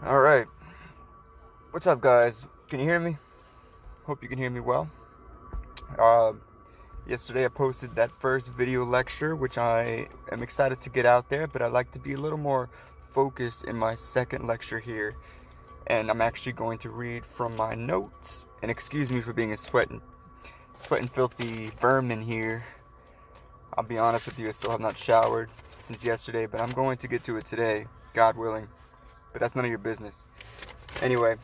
All right. What's up, guys? Can you hear me? Hope you can hear me well. Uh, Yesterday I posted that first video lecture, which I am excited to get out there, but I'd like to be a little more focused in my second lecture here. And I'm actually going to read from my notes. And excuse me for being a sweating filthy vermin here. I'll be honest with you, I still have not showered since yesterday, but I'm going to get to it today, God willing. But that's none of your business. Anyway,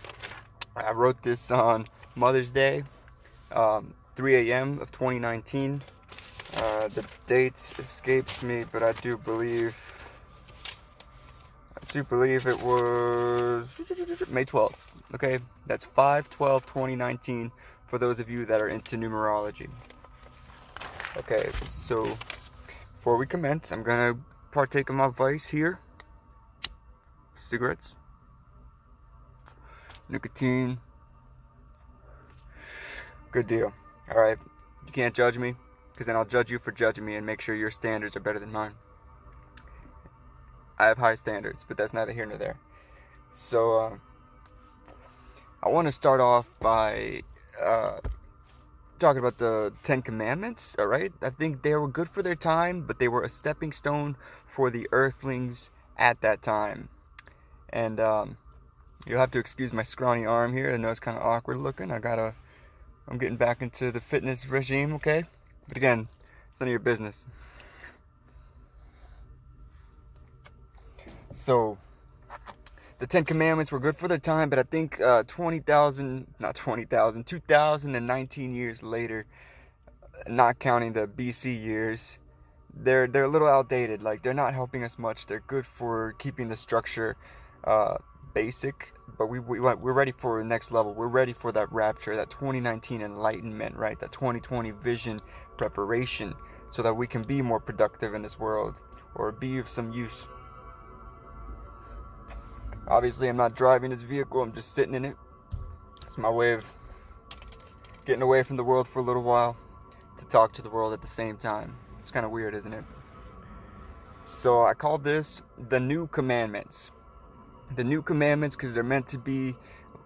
I wrote this on Mother's Day, 3 a.m. of 2019. The date escapes me, but I do believe it was May 12th. Okay, that's 5/12/2019 for those of you that are into numerology. Okay, so before we commence, I'm gonna partake of my vice here. Cigarettes, nicotine. Good deal. All right, you can't judge me, because then I'll judge you for judging me and make sure your standards are better than mine. I have high standards, but that's neither here nor there. So, I want to start off by talking about the Ten Commandments, all right? I think they were good for their time, but they were a stepping stone for the earthlings at that time. And you'll have to excuse my scrawny arm here. I know it's kind of awkward looking. I'm getting back into the fitness regime, okay? But again, it's none of your business. So, the Ten Commandments were good for their time, but I think 2019 years later, not counting the BC years, they're a little outdated. Like, they're not helping us much. They're good for keeping the structure basic, but we're ready for the next level. We're ready for that rapture, that 2019 enlightenment, right? That 2020 vision preparation, so that we can be more productive in this world, or be of some use. Obviously, I'm not driving this vehicle, I'm just sitting in it. It's my way of getting away from the world for a little while to talk to the world at the same time. It's kind of weird, isn't it? So I call this the New Commandments. The New Commandments because they're meant to be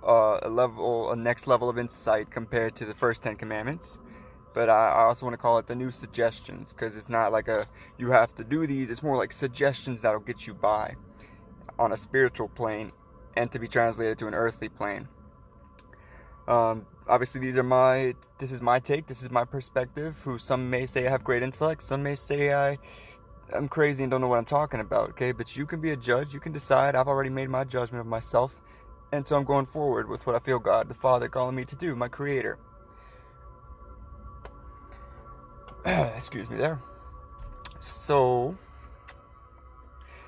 a next level of insight compared to the first 10 Commandments. But I also want to call it the New Suggestions, because it's not like you have to do these. It's more like suggestions that'll get you by on a spiritual plane and to be translated to an earthly plane. Obviously, this is my take, this is my perspective. Who some may say I have great intellect, some may say I'm crazy and don't know what I'm talking about, okay? But you can be a judge, you can decide. I've already made my judgment of myself, and so I'm going forward with what I feel God, the Father, calling me to do, my Creator. Excuse me there. So,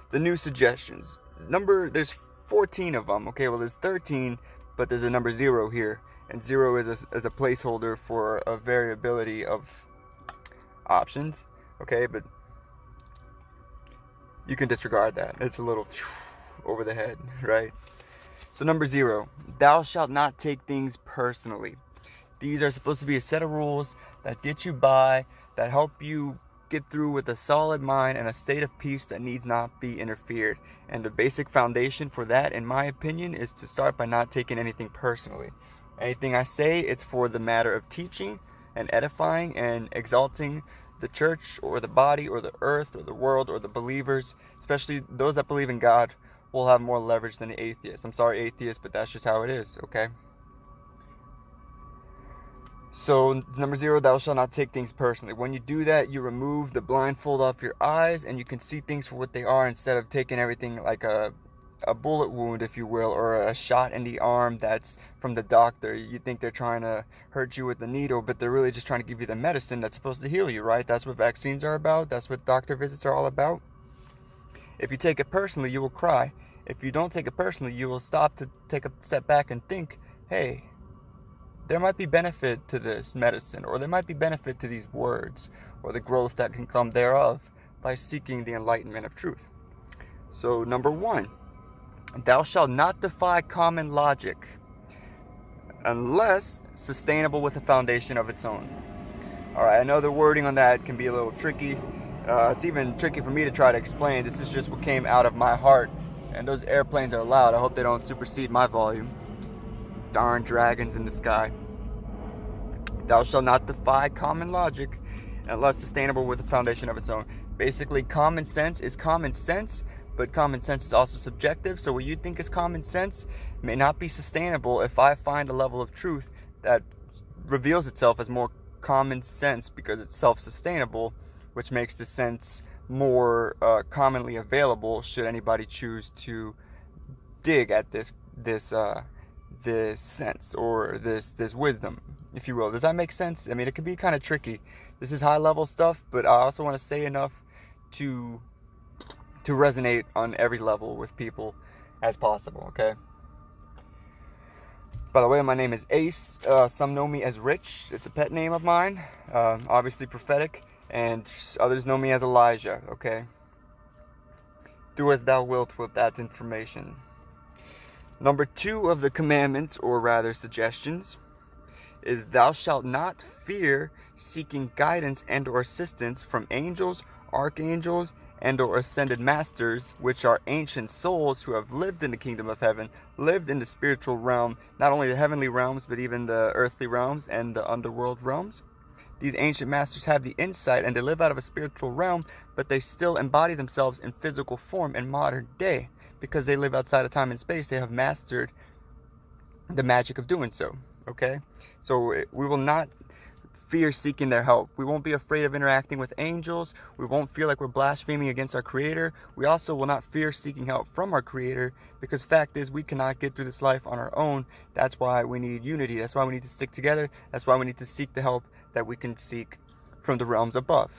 the new suggestions. There's 14 of them, okay? Well, there's 13, but there's a number 0 here. And 0 is a placeholder for a variability of options, okay? But you can disregard that. It's a little over the head, right? So number 0, thou shalt not take things personally. These are supposed to be a set of rules that get you by, that help you get through with a solid mind and a state of peace that needs not be interfered. And the basic foundation for that, in my opinion, is to start by not taking anything personally. Anything I say, it's for the matter of teaching and edifying and exalting the church or the body or the earth or the world or the believers, especially those that believe in God, will have more leverage than the atheists. I'm sorry, atheists, but that's just how it is, okay? So, number 0, thou shalt not take things personally. When you do that, you remove the blindfold off your eyes and you can see things for what they are, instead of taking everything like a bullet wound, if you will, or a shot in the arm that's from the doctor. You think they're trying to hurt you with the needle, but they're really just trying to give you the medicine that's supposed to heal you, right? That's what vaccines are about. That's what doctor visits are all about. If you take it personally, you will cry. If you don't take it personally, you will stop to take a step back and think, hey, there might be benefit to this medicine, or there might be benefit to these words, or the growth that can come thereof by seeking the enlightenment of truth. So, number 1, thou shalt not defy common logic unless sustainable with a foundation of its own. Alright, I know the wording on that can be a little tricky. It's even tricky for me to try to explain. This is just what came out of my heart And those airplanes are loud. I hope they don't supersede my volume. Darn dragons in the sky. Thou shalt not defy common logic unless sustainable with a foundation of its own. Basically, common sense is common sense, but common sense is also subjective. So what you think is common sense may not be sustainable if I find a level of truth that reveals itself as more common sense because it's self-sustainable, which makes the sense more commonly available should anybody choose to dig at this sense or this wisdom, if you will. Does that make sense? I mean, it can be kind of tricky. This is high level stuff, but I also want to say enough to resonate on every level with people as possible. Okay. By the way, my name is Ace. Some know me as Rich. It's a pet name of mine. Obviously prophetic, and others know me as Elijah. Okay. Do as thou wilt with that information. Number 2 of the commandments, or rather suggestions, is thou shalt not fear seeking guidance and or assistance from angels, archangels, and or ascended masters, which are ancient souls who have lived in the kingdom of heaven, lived in the spiritual realm, not only the heavenly realms, but even the earthly realms and the underworld realms. These ancient masters have the insight and they live out of a spiritual realm, but they still embody themselves in physical form in modern day. Because they live outside of time and space, they have mastered the magic of doing so. Okay? So we will not fear seeking their help. We won't be afraid of interacting with angels. We won't feel like we're blaspheming against our Creator. We also will not fear seeking help from our Creator, because fact is we cannot get through this life on our own. That's why we need unity. That's why we need to stick together. That's why we need to seek the help that we can seek from the realms above.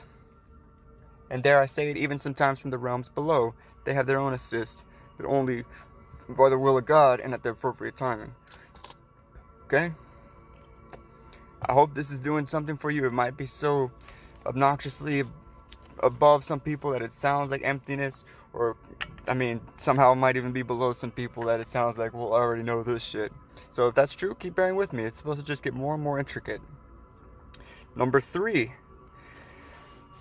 And dare I say it, even sometimes from the realms below. They have their own assist, but only by the will of God and at the appropriate timing. Okay? I hope this is doing something for you. It might be so obnoxiously above some people that it sounds like emptiness, or I mean somehow it might even be below some people that it sounds like, well, I already know this shit. So if that's true, keep bearing with me. It's supposed to just get more and more intricate. Number 3.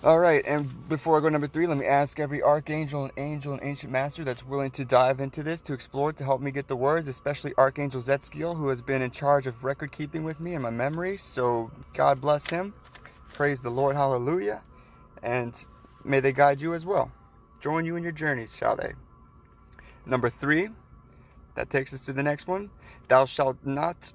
Alright, and before I go to number 3, let me ask every archangel and angel and ancient master that's willing to dive into this, to explore, to help me get the words, especially Archangel Zetskiel, who has been in charge of record keeping with me and my memory. So God bless him. Praise the Lord, hallelujah. And may they guide you as well. Join you in your journeys, shall they? Number 3, that takes us to the next one. Thou shalt not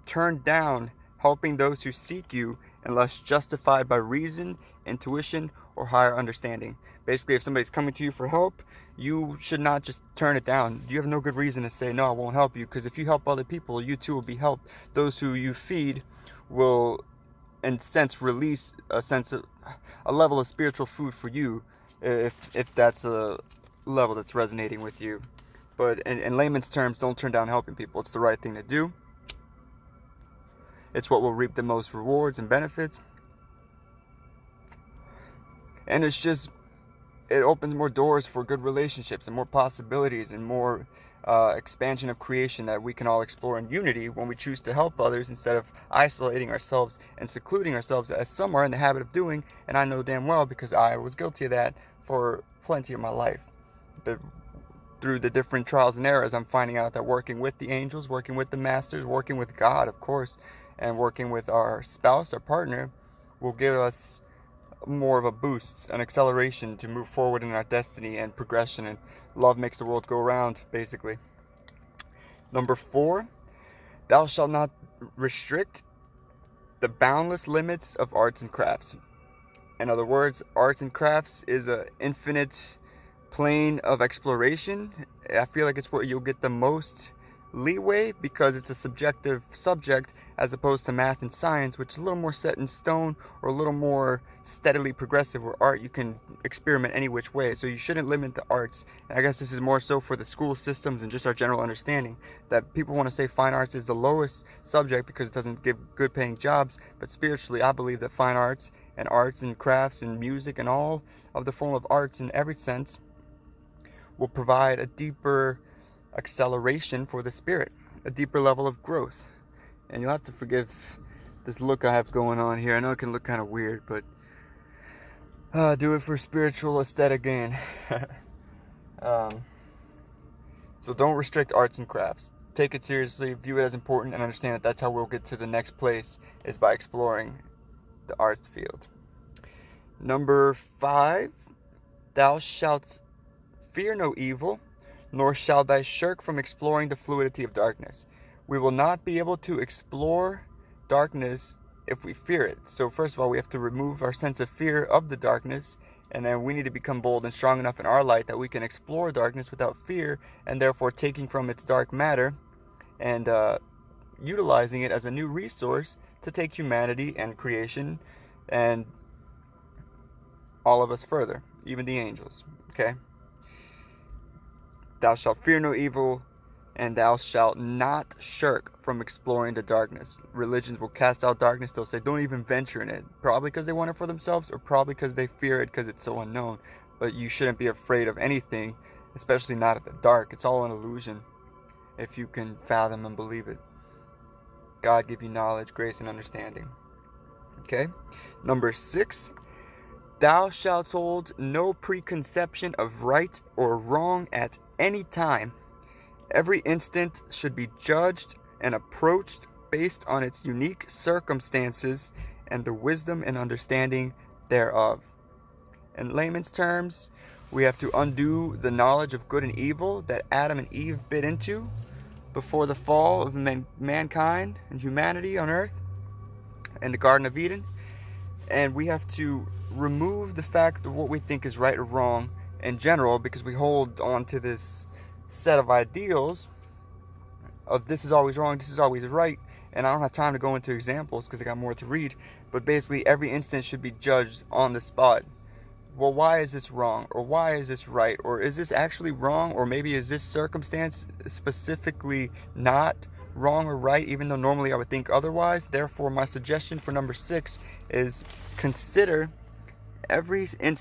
turn down helping those who seek you unless justified by reason, intuition, or higher understanding. Basically, if somebody's coming to you for help, you should not just turn it down. You have no good reason to say, no, I won't help you, because if you help other people, you too will be helped. Those who you feed will, in a sense, release a level of spiritual food for you, if that's a level that's resonating with you. But in layman's terms, don't turn down helping people. It's the right thing to do. It's what will reap the most rewards and benefits. And it's just, it opens more doors for good relationships and more possibilities and more expansion of creation that we can all explore in unity when we choose to help others instead of isolating ourselves and secluding ourselves, as some are in the habit of doing. And I know damn well, because I was guilty of that for plenty of my life. But through the different trials and errors, I'm finding out that working with the angels, working with the masters, working with God, of course, and working with our spouse, our partner, will give us more of a boost, an acceleration to move forward in our destiny and progression, and love makes the world go round, basically. Number 4, thou shalt not restrict the boundless limits of arts and crafts. In other words, arts and crafts is an infinite plane of exploration. I feel like it's where you'll get the most leeway, because it's a subjective subject as opposed to math and science, which is a little more set in stone or a little more steadily progressive, where art you can experiment any which way. So you shouldn't limit the arts. And I guess this is more so for the school systems and just our general understanding that people want to say fine arts is the lowest subject because it doesn't give good paying jobs. But spiritually, I believe that fine arts and crafts and music and all of the form of arts in every sense will provide a deeper acceleration for the spirit, a deeper level of growth. And you'll have to forgive this look I have going on here. I know it can look kind of weird, but do it for spiritual aesthetic gain. So don't restrict arts and crafts. Take it seriously, view it as important, and understand that that's how we'll get to the next place, is by exploring the arts field. Number 5, thou shalt fear no evil, nor shalt thou shirk from exploring the fluidity of darkness. We will not be able to explore darkness if we fear it. So first of all, we have to remove our sense of fear of the darkness, and then we need to become bold and strong enough in our light that we can explore darkness without fear, and therefore taking from its dark matter and utilizing it as a new resource to take humanity and creation and all of us further, even the angels. Okay? Thou shalt fear no evil, and thou shalt not shirk from exploring the darkness. Religions will cast out darkness. They'll say, don't even venture in it. Probably because they want it for themselves, or probably because they fear it because it's so unknown. But you shouldn't be afraid of anything, especially not at the dark. It's all an illusion if you can fathom and believe it. God give you knowledge, grace, and understanding. Okay? Number 6, thou shalt hold no preconception of right or wrong at any time. Every instant should be judged and approached based on its unique circumstances and the wisdom and understanding thereof. In layman's terms, we have to undo the knowledge of good and evil that Adam and Eve bit into before the fall of mankind and humanity on earth in the Garden of Eden. And we have to remove the fact of what we think is right or wrong in general, because we hold on to this set of ideals of this is always wrong, this is always right. And I don't have time to go into examples because I got more to read, but basically every instance should be judged on the spot. Well, why is this wrong? Or why is this right? Or is this actually wrong? Or maybe is this circumstance specifically not wrong or right, even though normally I would think otherwise? Therefore, my suggestion for number 6 is consider every instance